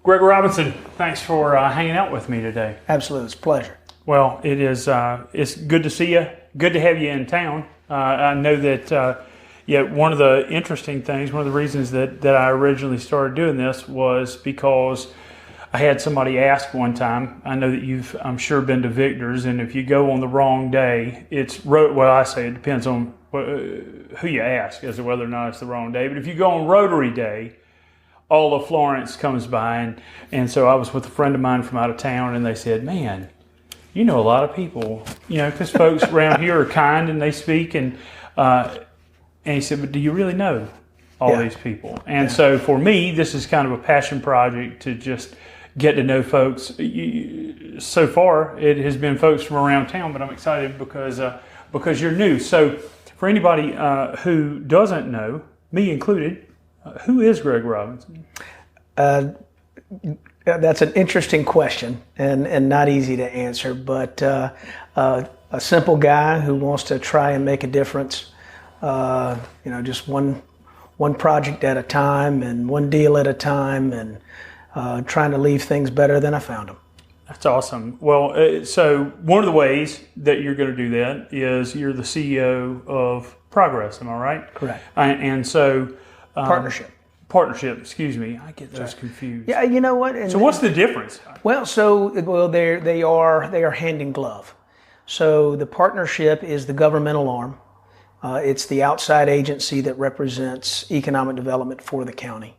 Gregg Robinson, thanks for hanging out with me today. Absolutely, it's a pleasure. Well, it is. It's good to see you. Good to have you in town. I know that. One of the interesting things, one of the reasons that I originally started doing this was because I had somebody ask one time. I know that you've, I'm sure, been to Victor's, and if you go on the wrong day, I say it depends on who you ask as to whether or not it's the wrong day. But if you go on Rotary Day, all of Florence comes by, and so I was with a friend of mine from out of town, and they said, "Man, you know a lot of people, because folks around here are kind and they speak." And he said, "But do you really know all these people?" And so for me, this is kind of a passion project to just get to know folks. So far, it has been folks from around town, but I'm excited because you're new. So for anybody who doesn't know, me included, who is Gregg Robinson? That's an interesting question and not easy to answer, but a simple guy who wants to try and make a difference, just one project at a time and one deal at a time, and trying to leave things better than I found them. That's awesome. Well, so one of the ways that you're going to do that is you're the CEO of Progress, am I right? Correct. And so... Partnership, excuse me. I get those confused. Yeah, you know what? So what's the difference? Well, they are hand in glove. So the partnership is the governmental arm. It's the outside agency that represents economic development for the county.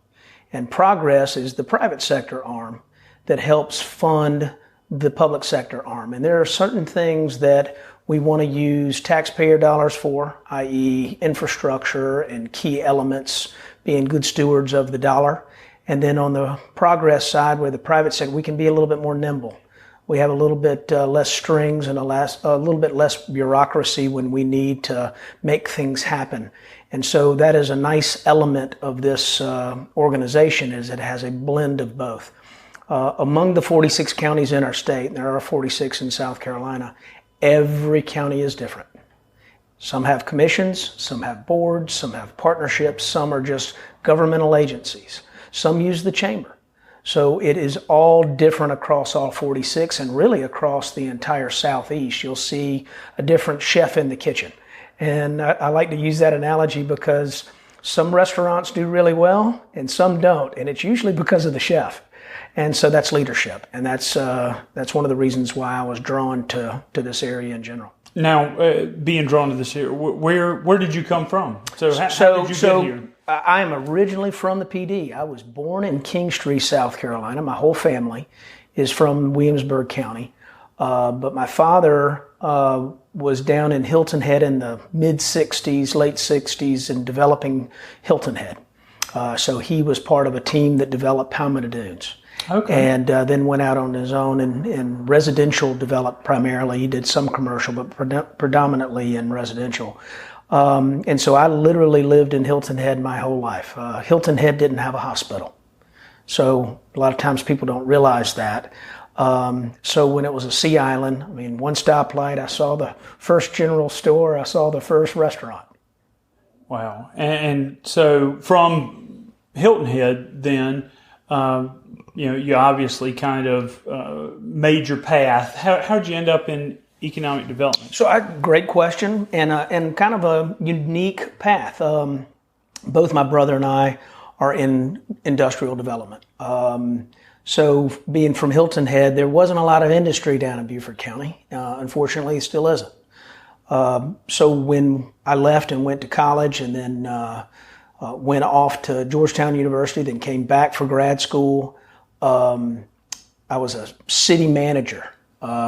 And Progress is the private sector arm that helps fund the public sector arm. And there are certain things that we want to use taxpayer dollars for, i.e. infrastructure and key elements, being good stewards of the dollar. And then on the Progress side, where the private sector, we can be a little bit more nimble. We have a little bit less strings and a little bit less bureaucracy when we need to make things happen. And so that is a nice element of this organization, is it has a blend of both. Among the 46 counties in our state, and there are 46 in South Carolina, every county is different. Some have commissions, some have boards, some have partnerships, some are just governmental agencies. Some use the chamber. So it is all different across all 46 and really across the entire Southeast. You'll see a different chef in the kitchen. And I like to use that analogy because some restaurants do really well and some don't. And it's usually because of the chef. And so that's leadership. And that's one of the reasons why I was drawn to this area in general. Now, being drawn to this area, where did you come from? So how did you get here? I am originally from the PD. I was born in Kingstree, South Carolina. My whole family is from Williamsburg County. But my father was down in Hilton Head in the mid-'60s, late '60s, and developing Hilton Head. So he was part of a team that developed Palmetto Dunes. Okay. And then went out on his own and residential developed primarily. He did some commercial, but predominantly in residential. And so I literally lived in Hilton Head my whole life. Hilton Head didn't have a hospital. So a lot of times people don't realize that. So when it was a sea island, one stoplight, I saw the first general store, I saw the first restaurant. Wow. And so from Hilton Head then, you obviously kind of made your path. How'd you end up in economic development? So, great question, and kind of a unique path. Both my brother and I are in industrial development. So, being from Hilton Head, there wasn't a lot of industry down in Beaufort County. Unfortunately, it still isn't. So, when I left and went to college, and then went off to Georgetown University, then came back for grad school. I was a city manager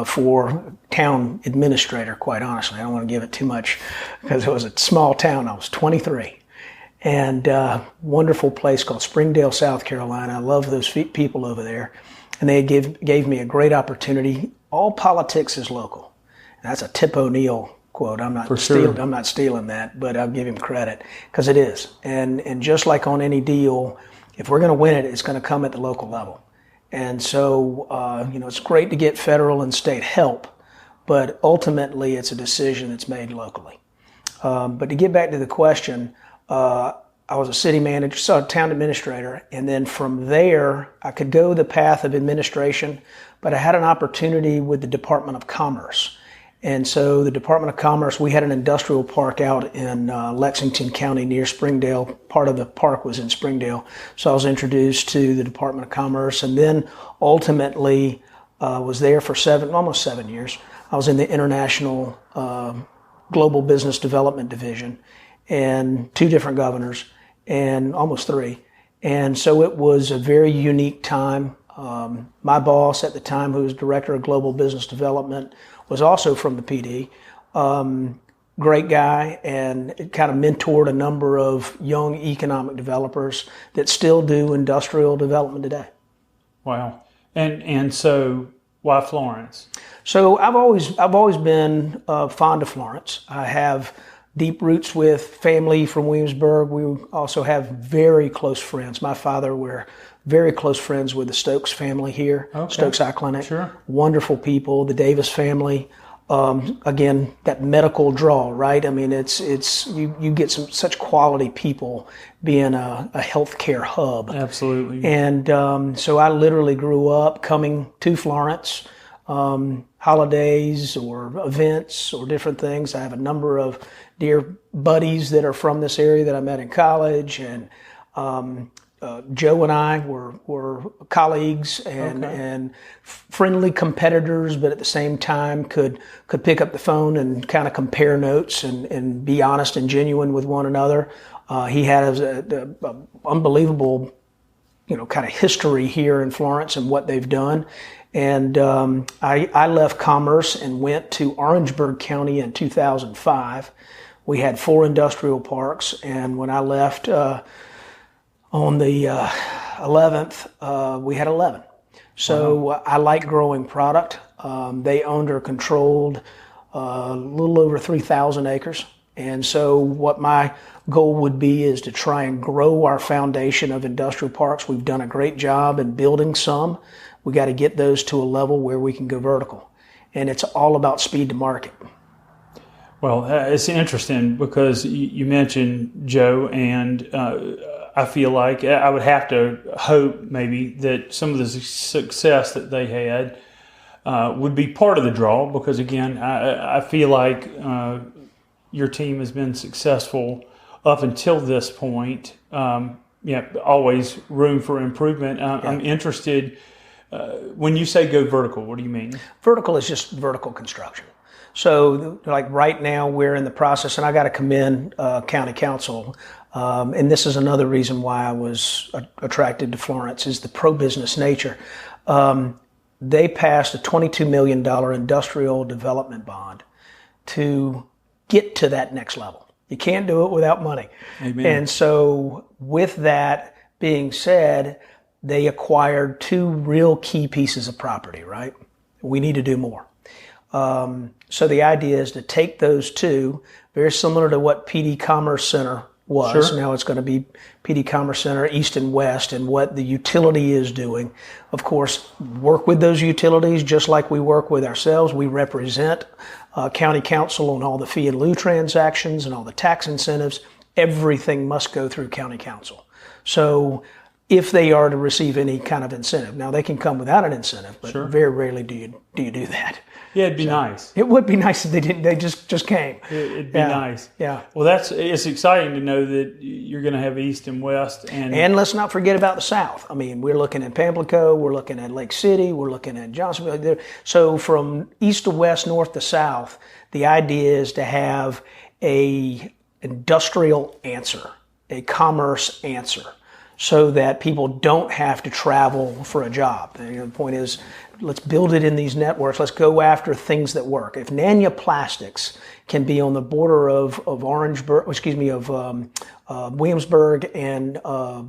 for town administrator, quite honestly. I don't want to give it too much because it was a small town. I was 23. And wonderful place called Springdale, South Carolina. I love those people over there. And they gave me a great opportunity. All politics is local. And that's a Tip O'Neill quote. I'm not stealing that, but I'll give him credit because it is. And just like on any deal, if we're going to win it, it's going to come at the local level. And so, it's great to get federal and state help, but ultimately it's a decision that's made locally. But to get back to the question, I was a city manager, so a town administrator, and then from there I could go the path of administration, but I had an opportunity with the Department of Commerce. And so the Department of Commerce, we had an industrial park out in Lexington County near Springdale. Part of the park was in Springdale. So I was introduced to the Department of Commerce, and then ultimately was there for almost 7 years. I was in the International Global Business Development Division, and 2 different governors, and almost 3. And so it was a very unique time. My boss at the time, who was Director of Global Business Development, was also from the PD. Great guy, and it kind of mentored a number of young economic developers that still do industrial development today. Wow. And so why Florence? So I've always been fond of Florence. I have deep roots with family from Williamsburg. We also have very close friends. My father, we're very close friends with the Stokes family here, okay. Stokes Eye Clinic. Sure. Wonderful people. The Davis family. Again, that medical draw, right? I mean, you get such quality people being a healthcare hub. Absolutely. And so I literally grew up coming to Florence, holidays or events or different things. I have a number of dear buddies that are from this area that I met in college, and Joe and I were colleagues and friendly competitors, but at the same time could pick up the phone and kind of compare notes and be honest and genuine with one another. He had an unbelievable, kind of history here in Florence and what they've done. And I left commerce and went to Orangeburg County in 2005. We had 4 industrial parks, and when I left on the 11th, we had 11. So wow. I like growing product. They owned or controlled a little over 3,000 acres. And so what my goal would be is to try and grow our foundation of industrial parks. We've done a great job in building some. We got to get those to a level where we can go vertical. And it's all about speed to market. Well, it's interesting because you mentioned Joe, and I feel like I would have to hope maybe that some of the success that they had would be part of the draw, because again, I feel like your team has been successful up until this point. Always room for improvement. I'm interested, when you say go vertical, what do you mean? Vertical is just vertical construction. So like right now we're in the process, and I got to commend County Council. And this is another reason why I was attracted to Florence, is the pro-business nature. They passed a $22 million industrial development bond to get to that next level. You can't do it without money. Amen. And so with that being said, they acquired 2 real key pieces of property, right? We need to do more. So the idea is to take those 2, very similar to what PD Commerce Center was. Sure. Now it's going to be PD Commerce Center East and West, and what the utility is doing. Of course, work with those utilities just like we work with ourselves. We represent County Council on all the fee and lieu transactions and all the tax incentives. Everything must go through County Council. So if they are to receive any kind of incentive, now they can come without an incentive, but sure. Very rarely do you do that. Yeah, it'd be nice. It would be nice if they didn't. They just came. It'd be nice. Yeah. Well, it's exciting to know that you're going to have East and West, and let's not forget about the South. I mean, we're looking at Pamplico, we're looking at Lake City, we're looking at Johnsonville. So from East to West, North to South, the idea is to have a industrial answer, a commerce answer, so that people don't have to travel for a job. The point is, let's build it in these networks. Let's go after things that work. If Nanya Plastics can be on the border of Williamsburg and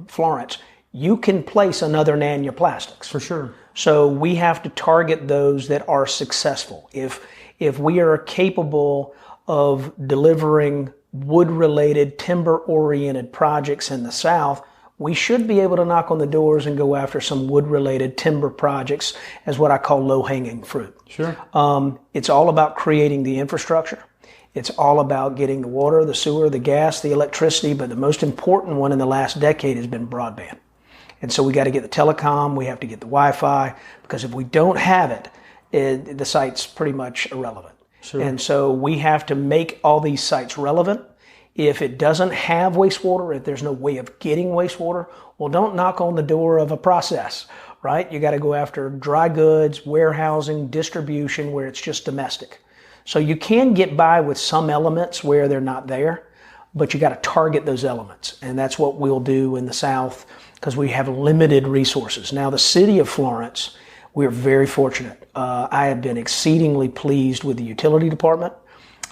Florence, you can place another Nanya Plastics. For sure. So we have to target those that are successful. If we are capable of delivering wood-related, timber-oriented projects in the South, we should be able to knock on the doors and go after some wood-related timber projects as what I call low-hanging fruit. Sure. It's all about creating the infrastructure. It's all about getting the water, the sewer, the gas, the electricity, but the most important one in the last decade has been broadband. And so we got to get the telecom, we have to get the Wi-Fi, because if we don't have it, the site's pretty much irrelevant. Sure. And so we have to make all these sites relevant. If it doesn't have wastewater, if there's no way of getting wastewater, well, don't knock on the door of a process, right? You got to go after dry goods, warehousing, distribution, where it's just domestic. So you can get by with some elements where they're not there, but you got to target those elements. And that's what we'll do in the South, because we have limited resources. Now, the city of Florence, we're very fortunate. I have been exceedingly pleased with the utility department,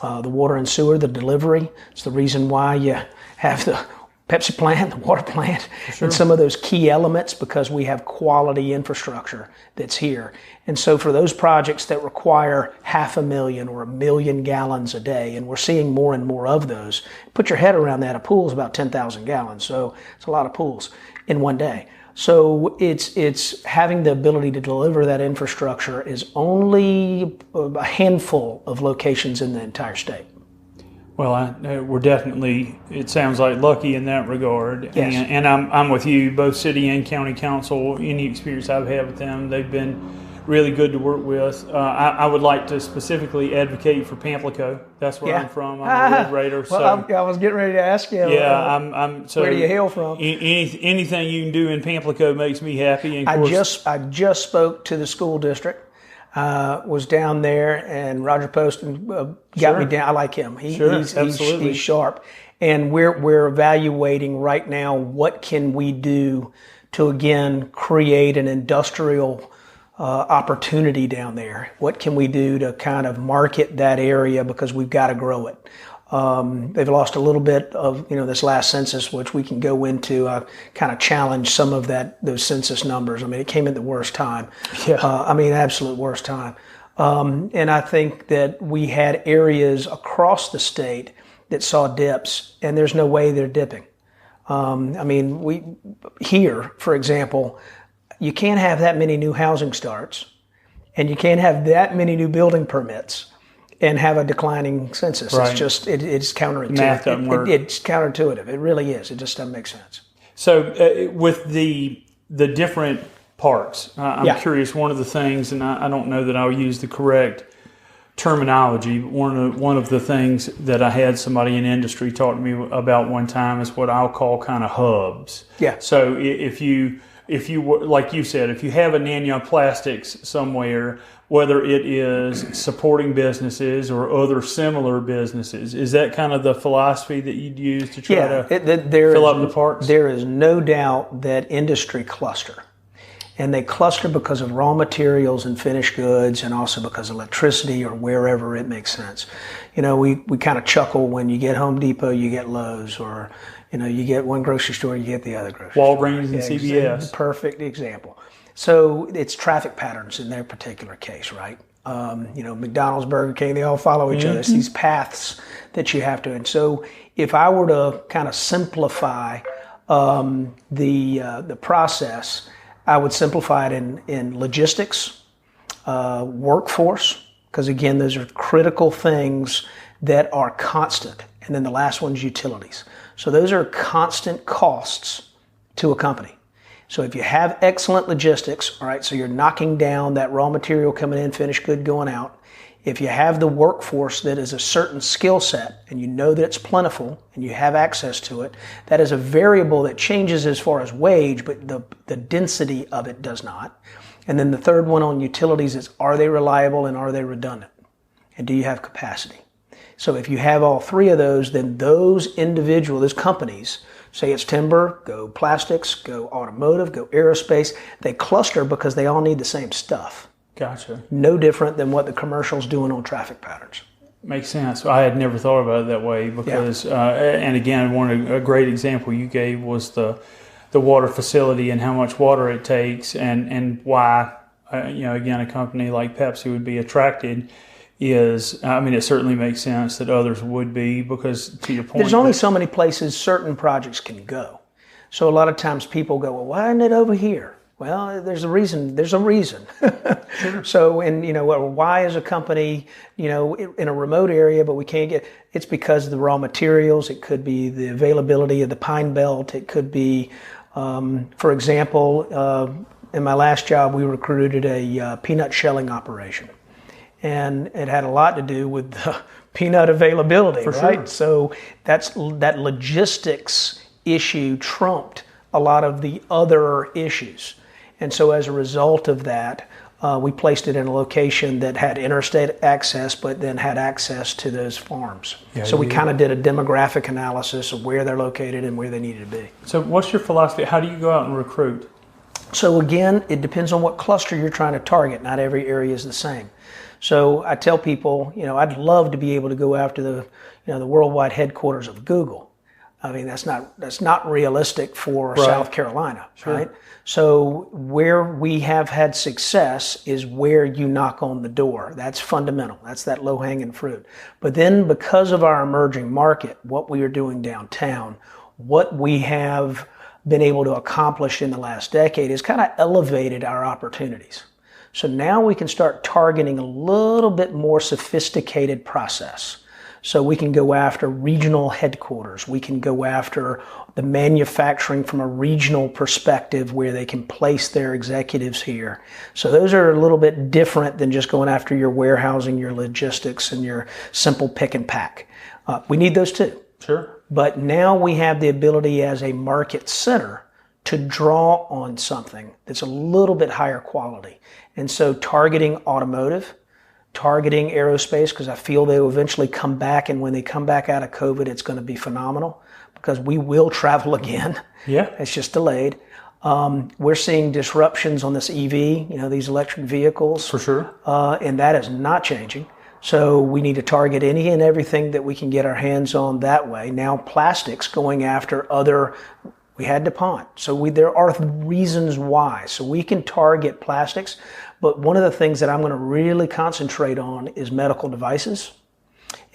the water and sewer, the delivery. It's the reason why you have the Pepsi plant, the water plant, sure. and some of those key elements, because we have quality infrastructure that's here. And so for those projects that require 500,000 or 1 million gallons a day, and we're seeing more and more of those, put your head around that. A pool is about 10,000 gallons, so it's a lot of pools in one day. So it's having the ability to deliver that infrastructure is only a handful of locations in the entire state. Well, we're definitely, it sounds like, lucky in that regard. Yes. And I'm with you, both city and county council. Any experience I've had with them, they've been really good to work with. I would like to specifically advocate for Pamplico. That's where I'm from. I'm a Red Raider. Well, I was getting ready to ask you. So where do you hail from? Anything you can do in Pamplico makes me happy. And I just spoke to the school district. Was down there, and Roger Poston got me down. I like him. He's sharp. And we're evaluating right now what can we do to, again, create an industrial opportunity down there. What can we do to kind of market that area, because we've got to grow it. They've lost a little bit of, this last census, which we can go into, kind of challenge some of those census numbers. I mean, it came at the worst time. Yeah. Absolute worst time. And I think that we had areas across the state that saw dips, and there's no way they're dipping. Here, for example, you can't have that many new housing starts, and you can't have that many new building permits and have a declining census. Right. It's just, it's counterintuitive. Math doesn't work. It's counterintuitive. It really is. It just doesn't make sense. So with the different parks, I'm curious, one of the things, and I don't know that I'll use the correct terminology, but one of the things that I had somebody in industry talk to me about one time is what I'll call kind of hubs. Yeah. So if you like you said, if you have a Nanya Plastics somewhere, whether it is supporting businesses or other similar businesses, is that kind of the philosophy that you'd use to try to fill up the parks? There is no doubt that industry cluster. And they cluster because of raw materials and finished goods, and also because of electricity or wherever it makes sense. We kind of chuckle when you get Home Depot, you get Lowe's, or you get one grocery store, you get the other grocery Walgreens store. and CVS. Perfect example. So it's traffic patterns in their particular case, right? McDonald's, Burger King, they all follow each other. It's these paths that you have to. And so if I were to kind of simplify the process, I would simplify it in logistics, workforce, because again, those are critical things that are constant. And then the last one's utilities. So those are constant costs to a company. So if you have excellent logistics, all right, so you're knocking down that raw material coming in, finished good going out. If you have the workforce that is a certain skill set, and you know that it's plentiful and you have access to it, that is a variable that changes as far as wage, but the density of it does not. And then the third one on utilities is, are they reliable and are they redundant? And do you have capacity? So if you have all three of those, then those companies, say it's timber, go plastics, go automotive, go aerospace, they cluster because they all need the same stuff. Gotcha. No different than what the commercial's doing on traffic patterns. Makes sense. I had never thought about it that way because, and again, a great example you gave was the water facility and how much water it takes, and why, again, a company like Pepsi would be attracted is, it certainly makes sense that others would be, because to your point, there's only so many places certain projects can go. So a lot of times people go, well, why isn't it over here? Well, there's a reason. There's a reason. Sure. So, and why is a company, in a remote area, but we can't get? It's because of the raw materials. It could be the availability of the pine belt. It could be, for example, in my last job, we recruited a peanut shelling operation, and it had a lot to do with the peanut availability, For right? sure. So that logistics issue trumped a lot of the other issues. And so as a result of that, we placed it in a location that had interstate access, but then had access to those farms. Yeah, so we kind of did a demographic analysis of where they're located and where they needed to be. So what's your philosophy? How do you go out and recruit? So again, it depends on what cluster you're trying to target. Not every area is the same. So I tell people, I'd love to be able to go after the worldwide headquarters of Google. I mean, that's not realistic for South Carolina, Sure. right? So where we have had success is where you knock on the door. That's fundamental. That's that low-hanging fruit. But then because of our emerging market, what we are doing downtown, what we have been able to accomplish in the last decade has kind of elevated our opportunities. So now we can start targeting a little bit more sophisticated process. So we can go after regional headquarters. We can go after the manufacturing from a regional perspective where they can place their executives here. So those are a little bit different than just going after your warehousing, your logistics, and your simple pick and pack. We need those too. Sure. But now we have the ability as a market center to draw on something that's a little bit higher quality. And so targeting automotive, targeting aerospace, because I feel they will eventually come back, and when they come back out of COVID, it's going to be phenomenal because we will travel again. Yeah. It's just delayed. We're seeing disruptions on this EV, these electric vehicles. For sure. And that is not changing. So we need to target any and everything that we can get our hands on that way. Now plastics going after we had DuPont. So there are reasons why. So we can target plastics. But one of the things that I'm going to really concentrate on is medical devices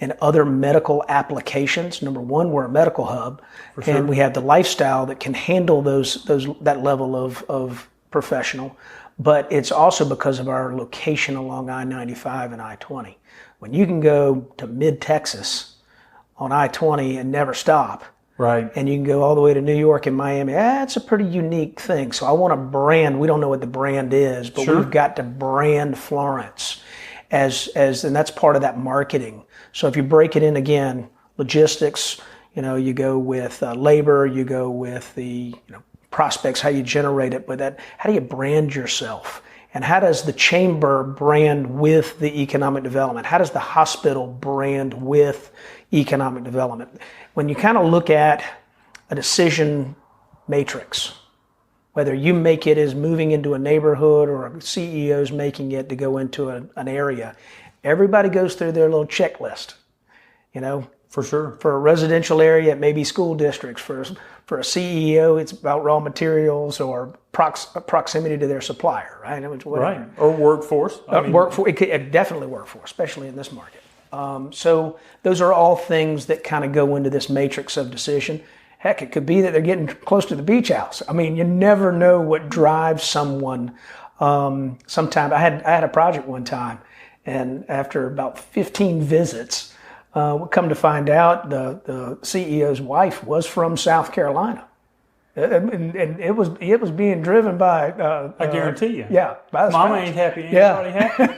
and other medical applications. Number one, we're a medical hub, and we have the lifestyle that can handle that level of professional. But it's also because of our location along I-95 and I-20. When you can go to mid-Texas on I-20 and never stop, right, and you can go all the way to New York and Miami, that's a pretty unique thing. So I want to brand. We don't know what the brand is, but Sure. we've got to brand Florence and that's part of that marketing. So if you break it in again, logistics, you go with labor, you go with the prospects, how you generate it, but how do you brand yourself? And how does the chamber brand with the economic development? How does the hospital brand with economic development? When you kind of look at a decision matrix, whether you make it as moving into a neighborhood or a CEO's making it to go into an area, everybody goes through their little checklist. For sure. For a residential area, it may be school districts. For a CEO, it's about raw materials or proximity to their supplier, right? Right. Or workforce. It could definitely workforce, especially in this market. So those are all things that kind of go into this matrix of decision. Heck, it could be that they're getting close to the beach house. I mean, you never know what drives someone. Sometimes I had a project one time, and after about 15 visits, we come to find out the CEO's wife was from South Carolina, and it was being driven by. I guarantee you. Yeah, by the Mama spouse. ain't happy. Anybody happy?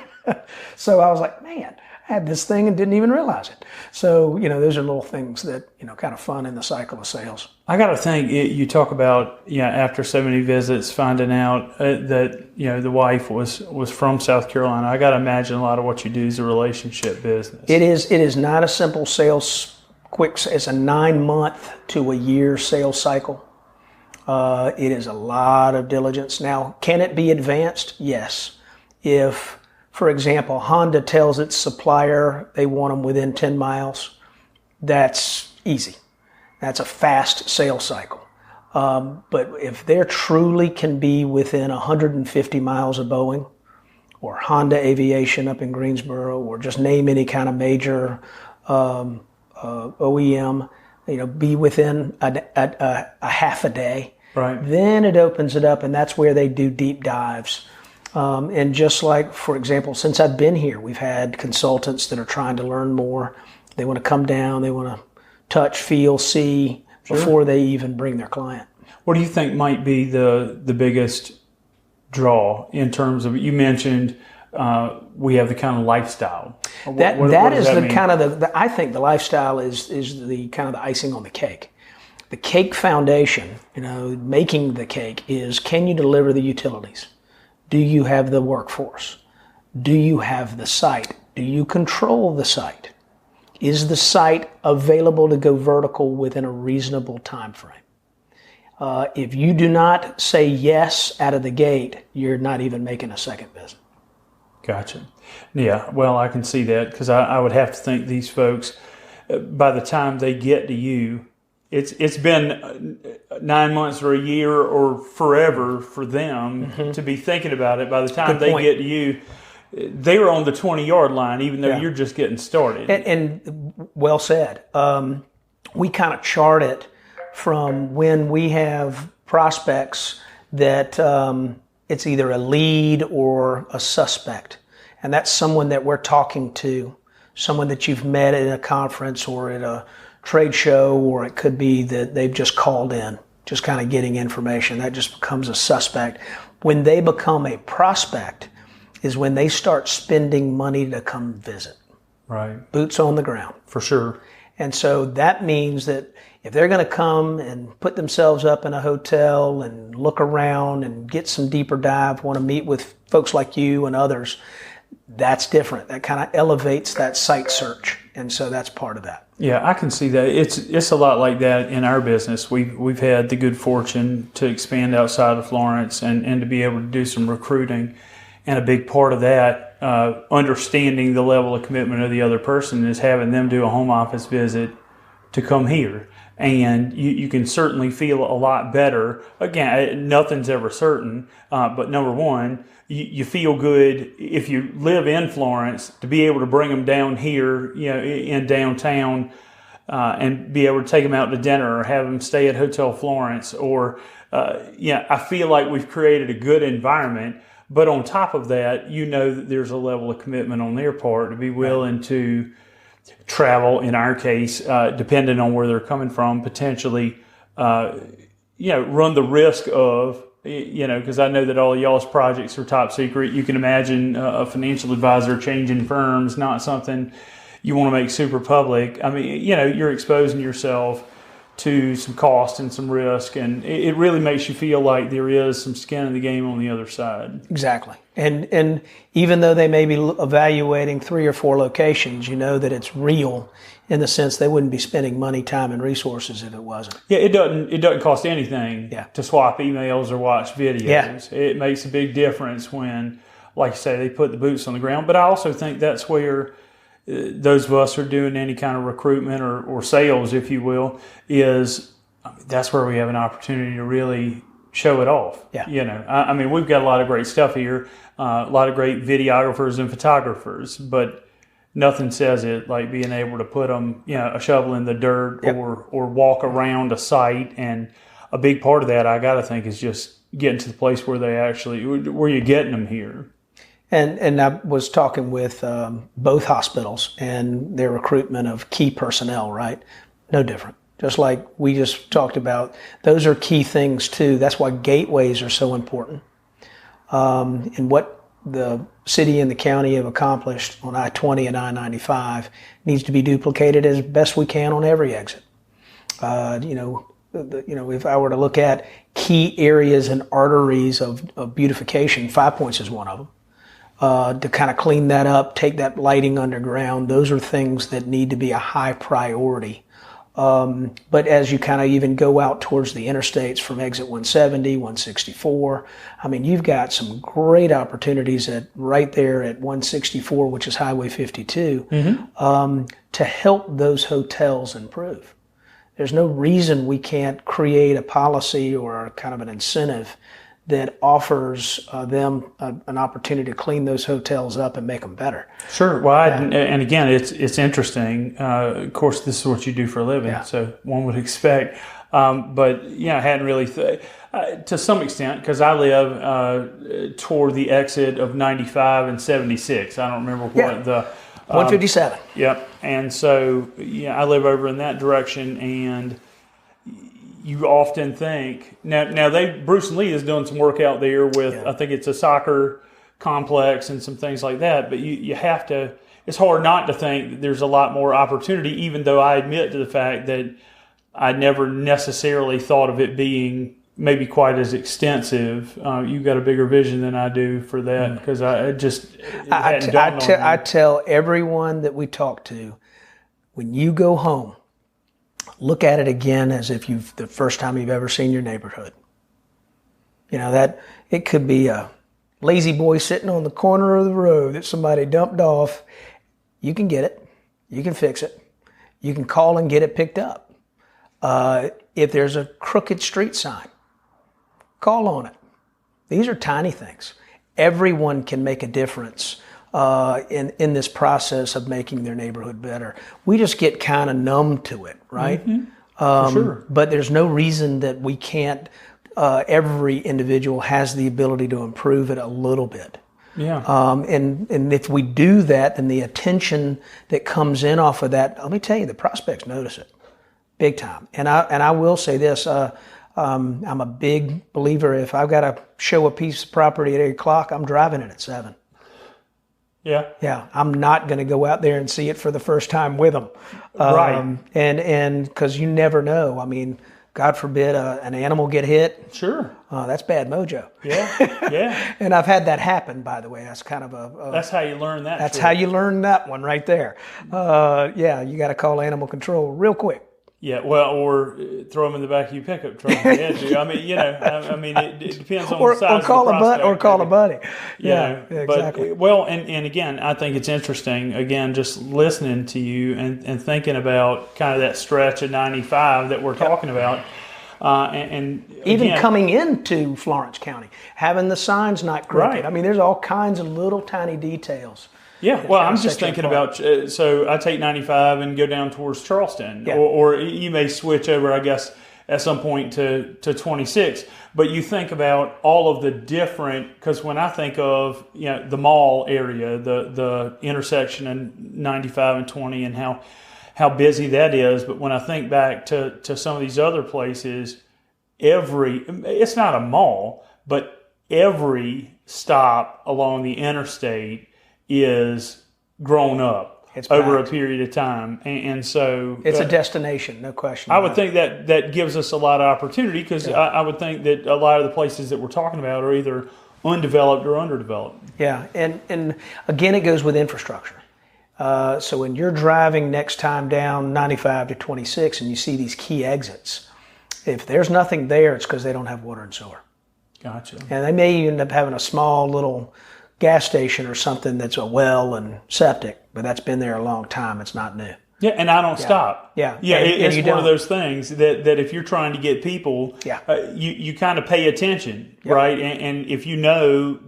So I was like, man, I had this thing and didn't even realize it. So those are little things that kind of fun in the cycle of sales. I got to think. You talk about after so many visits, finding out that the wife was from South Carolina. I got to imagine a lot of what you do is a relationship business. It is not a simple sales it's a 9-month to a year sales cycle. It is a lot of diligence. Now, can it be advanced? Yes. If, for example, Honda tells its supplier they want them within 10 miles, that's easy. That's a fast sales cycle. But if they truly can be within 150 miles of Boeing or Honda Aviation up in Greensboro, or just name any kind of major OEM, be within a half a day, Right. Then it opens it up, and that's where they do deep dives. And just like, for example, since I've been here, we've had consultants that are trying to learn more. They want to come down, they want to touch, feel, see before they even bring their client. What do you think might be the biggest draw in terms of, you mentioned we have the kind of lifestyle. That is the kind of I think the lifestyle is the kind of the icing on the cake. The cake foundation, making the cake is, can you deliver the utilities? Do you have the workforce? Do you have the site? Do you control the site? Is the site available to go vertical within a reasonable time frame? If you do not say yes out of the gate, you're not even making a second visit. Gotcha. Yeah, well, I can see that, because I would have to think these folks, by the time they get to you, it's been 9 months or a year or forever for them to be thinking about it. By the time they get to you, they were on the 20-yard line, even though you're just getting started. And well said. We kind of chart it from when we have prospects that it's either a lead or a suspect. And that's someone that we're talking to, someone that you've met at a conference or at a trade show, or it could be that they've just called in, just kind of getting information. That just becomes a suspect. When they become a prospect is when they start spending money to come visit. Right. Boots on the ground. For sure. And so that means that if they're going to come and put themselves up in a hotel and look around and get some deeper dive, want to meet with folks like you and others, that's different. That kind of elevates that site search. And so that's part of that. Yeah, I can see that. It's a lot like that in our business. We've had the good fortune to expand outside of Florence and to be able to do some recruiting. And a big part of that, understanding the level of commitment of the other person, is having them do a home office visit to come here. And you can certainly feel a lot better. Again, nothing's ever certain, but number one, you feel good if you live in Florence to be able to bring them down here, in downtown, and be able to take them out to dinner or have them stay at Hotel Florence. Or, I feel like we've created a good environment. But on top of that, that there's a level of commitment on their part to be willing to travel, in our case, depending on where they're coming from, potentially, run the risk of, because I know that all of y'all's projects are top secret. You can imagine a financial advisor changing firms, not something you want to make super public. I mean, you're exposing yourself to some cost and some risk, and it really makes you feel like there is some skin in the game on the other side. Exactly. And even though they may be evaluating 3 or 4 locations, that it's real in the sense they wouldn't be spending money, time, and resources if it wasn't. Yeah, it doesn't cost anything to swap emails or watch videos. Yeah. It makes a big difference when, like you say, they put the boots on the ground. But I also think that's where those of us who are doing any kind of recruitment or sales, if you will, that's where we have an opportunity to really show it off. Yeah. I mean, we've got a lot of great stuff here, a lot of great videographers and photographers, but nothing says it like being able to put them, a shovel in the dirt or walk around a site. And a big part of that, I got to think, is just getting to the place where where you're getting them here. And I was talking with both hospitals and their recruitment of key personnel, right? No different. Just like we just talked about, those are key things too. That's why gateways are so important. And what the city and the county have accomplished on I-20 and I-95 needs to be duplicated as best we can on every exit. If I were to look at key areas and arteries of beautification, 5 Points is one of them. To kind of clean that up, take that lighting underground, those are things that need to be a high priority. But as you kind of even go out towards the interstates from exit 170, 164, I mean, you've got some great opportunities right there at 164, which is Highway 52, to help those hotels improve. There's no reason we can't create a policy or kind of an incentive that offers them an opportunity to clean those hotels up and make them better. Sure. Well, and again, it's interesting. Of course, this is what you do for a living, so one would expect But I hadn't really to some extent, because I live toward the exit of 95 and 76. I don't remember what the 157. Yep. And so I live over in that direction, and you often think now Bruce and Lee is doing some work out there with I think it's a soccer complex and some things like that. But you have to. It's hard not to think that there's a lot more opportunity, even though I admit to the fact that I never necessarily thought of it being maybe quite as extensive. You've got a bigger vision than I do for that, because I tell everyone that we talk to, when you go home, look at it again as if the first time you've ever seen your neighborhood. That it could be a lazy boy sitting on the corner of the road that somebody dumped off. You can get it. You can fix it. You can call and get it picked up. If there's a crooked street sign, call on it. These are tiny things. Everyone can make a difference in this process of making their neighborhood better. We just get kind of numb to it, right? Mm-hmm. For sure. But there's no reason that we can't. Every individual has the ability to improve it a little bit. Yeah. And if we do that, then the attention that comes in off of that, let me tell you, the prospects notice it big time. And I will say this, I'm a big believer, if I've got to show a piece of property at 8 o'clock, I'm driving it at 7. Yeah. Yeah. I'm not going to go out there and see it for the first time with them. Right. And because you never know. I mean, God forbid an animal get hit. Sure. That's bad mojo. Yeah, yeah. And I've had that happen, by the way. That's kind of that's how you learn that. That's how you learn that one right there. You got to call animal control real quick. Yeah, well, or throw them in the back of your pickup truck. I mean, it depends on the size or call of the prospect. Or call a buddy. Yeah, exactly. But, well, and again, I think it's interesting, again, just listening to you and thinking about kind of that stretch of 95 that we're talking about. And even again, coming into Florence County, having the signs not crooked. Right. I mean, there's all kinds of little tiny details. Yeah, well, I'm just thinking about, so I take 95 and go down towards Charleston, or you may switch over, I guess, at some point to 26. But you think about all of the different, because when I think of the mall area, the intersection in 95 and 20, and how busy that is, but when I think back to some of these other places, it's not a mall, but every stop along the interstate is grown up over a period of time, and so it's a destination, no question. I would think that gives us a lot of opportunity, because I would think that a lot of the places that we're talking about are either undeveloped or underdeveloped. Yeah, and again, it goes with infrastructure. So when you're driving next time down 95 to 26 and you see these key exits, if there's nothing there, it's because they don't have water and sewer. Gotcha. And they may end up having a small little gas station or something that's a well and septic, but that's been there a long time. It's not new. Yeah, and I don't stop. Yeah. It's one of those things that if you're trying to get people, you kind of pay attention, right? And if you know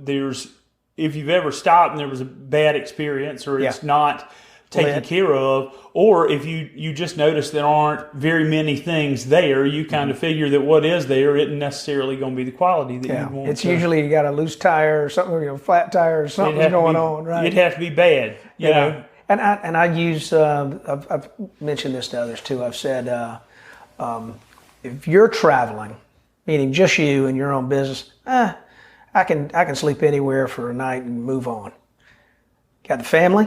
if you've ever stopped and there was a bad experience, or it's not taken care of, or if you just notice there aren't very many things there, you kind of figure that what is there isn't necessarily going to be the quality that you want. It's usually you got a loose tire or something, flat tire or something going on, right? It'd have to be bad, you know. And I use I've mentioned this to others too. I've said if you're traveling, meaning just you and your own business, I can sleep anywhere for a night and move on. Got the family.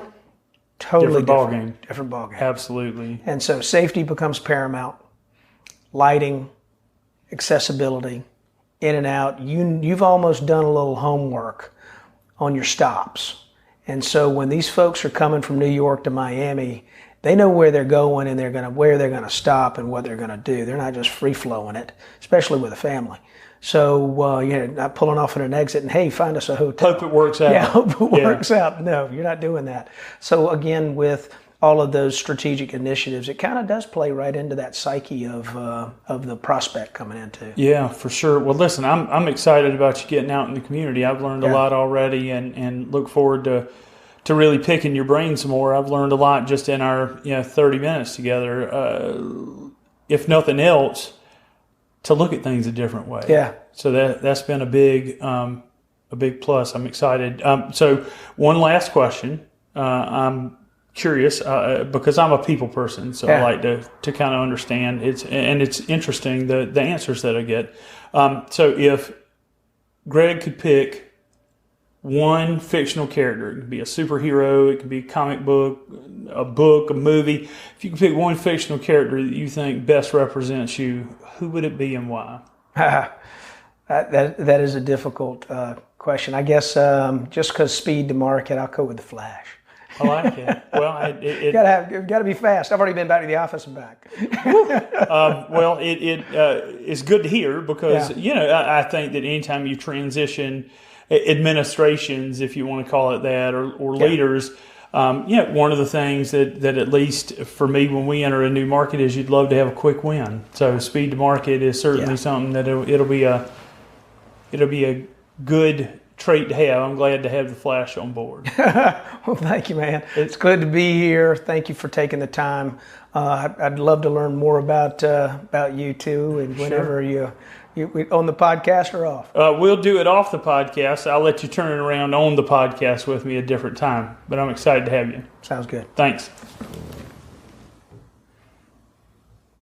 Totally different ball game. Absolutely. And so safety becomes paramount. Lighting, accessibility, in and out. You've almost done a little homework on your stops. And so when these folks are coming from New York to Miami, they know where they're going and where they're gonna stop and what they're gonna do. They're not just free flowing it, especially with a family. So not pulling off at an exit and, hey, find us a hotel. Hope it works out. Yeah, hope it works out. No, you're not doing that. So again, with all of those strategic initiatives, it kind of does play right into that psyche of the prospect coming into. Yeah, for sure. Well, listen, I'm excited about you getting out in the community. I've learned a lot already, and look forward to really picking your brain some more. I've learned a lot just in our 30 minutes together. If nothing else, to look at things a different way. Yeah. So that's been a big plus. I'm excited. So one last question. I'm curious because I'm a people person, so I like to kind of understand. It's interesting the answers that I get. So if Gregg could pick one fictional character, it could be a superhero, it could be a comic book, a movie. If you could pick one fictional character that you think best represents you, who would it be and why? That is a difficult question. I guess just because speed to market, I'll go with the Flash. I like it. Well, You got to be fast. I've already been back to the office and back. Well, it's good to hear because I think that anytime you transition administrations, if you want to call it that, or leaders, one of the things that at least for me when we enter a new market is you'd love to have a quick win. So speed to market is certainly something that it'll be a good trait to have. I'm glad to have the Flash on board. Well, thank you, man. It's good to be here. Thank you for taking the time. I'd love to learn more about you too, and whenever you on the podcast or off. We'll do it off the podcast. I'll let you turn it around on the podcast with me a different time. But I'm excited to have you. Sounds good. Thanks.